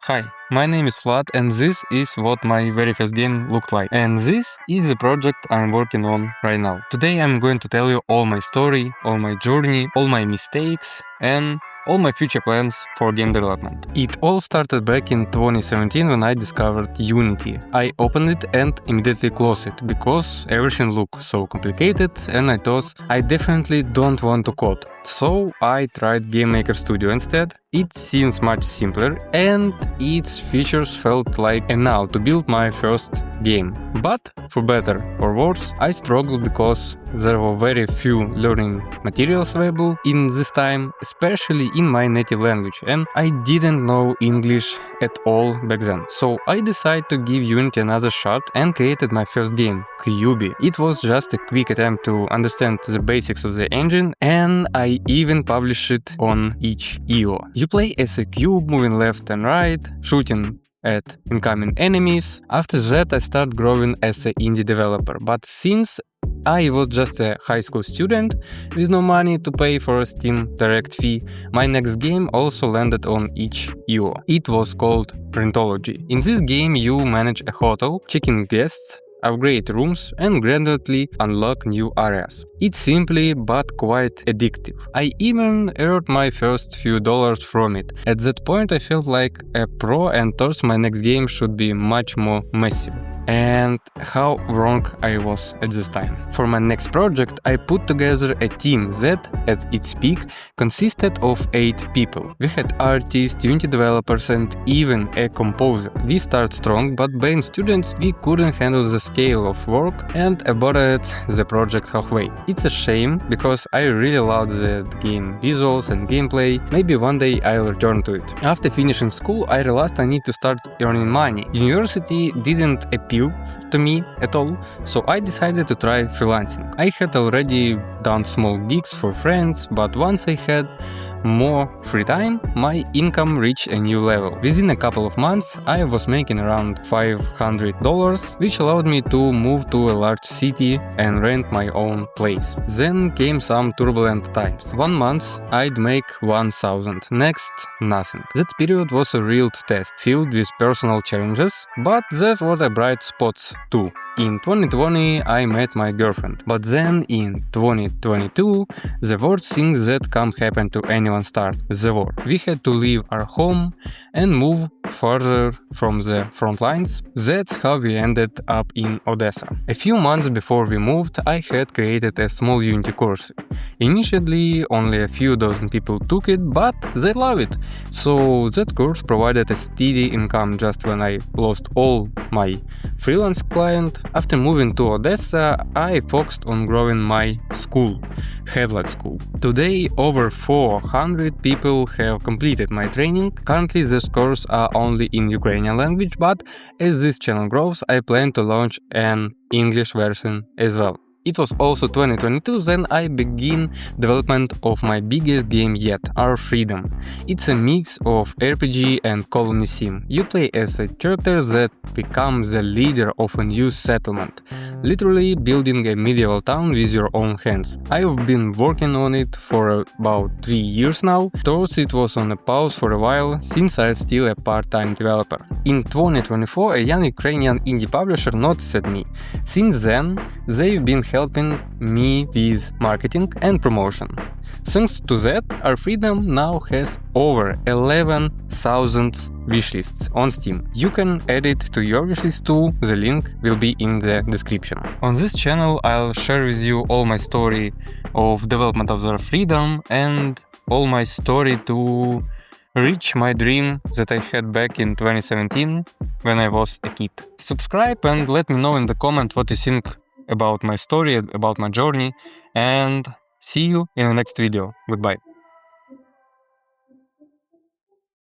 Hi, my name is Vlad and this is what my very first game looked like. And this is the project I'm working on right now. Today I'm going to tell you all my story, all my journey, all my mistakes and all my future plans for game development. It all started back in 2017 when I discovered Unity. I opened it and immediately closed it because everything looked so complicated and I thought I definitely don't want to code. So I tried GameMaker Studio instead. It seems much simpler and its features felt like enough to build my first game. But for better or worse, I struggled because there were very few learning materials available in this time, especially in my native language, and I didn't know English at all back then. So I decided to give Unity another shot and created my first game, QB. It was just a quick attempt to understand the basics of the engine, and I even published it on itch.io. You play as a cube moving left and right, shooting at incoming enemies. After that I started growing as an indie developer, but since I was just a high school student with no money to pay for a Steam direct fee, my next game also landed on itch.io. It was called Rentology. In this game you manage a hotel, check-in guests, upgrade rooms and gradually unlock new areas. It's simply but quite addictive. I even earned my first few dollars from it. At that point I felt like a pro and thought my next game should be much more massive. And how wrong I was at this time. For my next project I put together a team that, at its peak, consisted of 8 people. We had artists, Unity developers and even a composer. We started strong, but being students we couldn't handle the scale of work and aborted the project halfway. It's a shame because I really loved the game visuals and gameplay. Maybe one day I'll return to it. After finishing school I realized I need to start earning money. University didn't appeal to me at all, so I decided to try freelancing. I had already done small gigs for friends, but once I had more free time, my income reached a new level. Within a couple of months, I was making around $500, which allowed me to move to a large city and rent my own place. Then came some turbulent times. 1 month, I'd make 1,000. Next, nothing. That period was a real test, filled with personal challenges, but there were the bright spots too. In 2020 I met my girlfriend, but then in 2022 the worst thing that can happen to anyone started, the war. We had to leave our home and move further from the front lines. That's how we ended up in Odessa. A few months before we moved I had created a small Unity course. Initially only a few dozen people took it, but they love it. So that course provided a steady income just when I lost all my freelance client. After moving to Odessa, I focused on growing my school, Headlight School. Today, over 400 people have completed my training. Currently, these courses are only in Ukrainian language, but as this channel grows, I plan to launch an English version as well. It was also 2022 then I began development of my biggest game yet, Our Freedom. It's a mix of RPG and colony sim. You play as a character that becomes the leader of a new settlement, literally building a medieval town with your own hands. I've been working on it for about 3 years now, though it was on a pause for a while since I'm still a part-time developer. In 2024 a young Ukrainian indie publisher noticed me. Since then, they've been helping me with marketing and promotion. Thanks to that, Our Freedom now has over 11,000 wishlists on Steam. You can add it to your wishlist too, the link will be in the description. On this channel I'll share with you all my story of development of Our Freedom and all my story to reach my dream that I had back in 2017 when I was a kid. Subscribe and let me know in the comment what you think about my story, about my journey, and see you in the next video. Goodbye.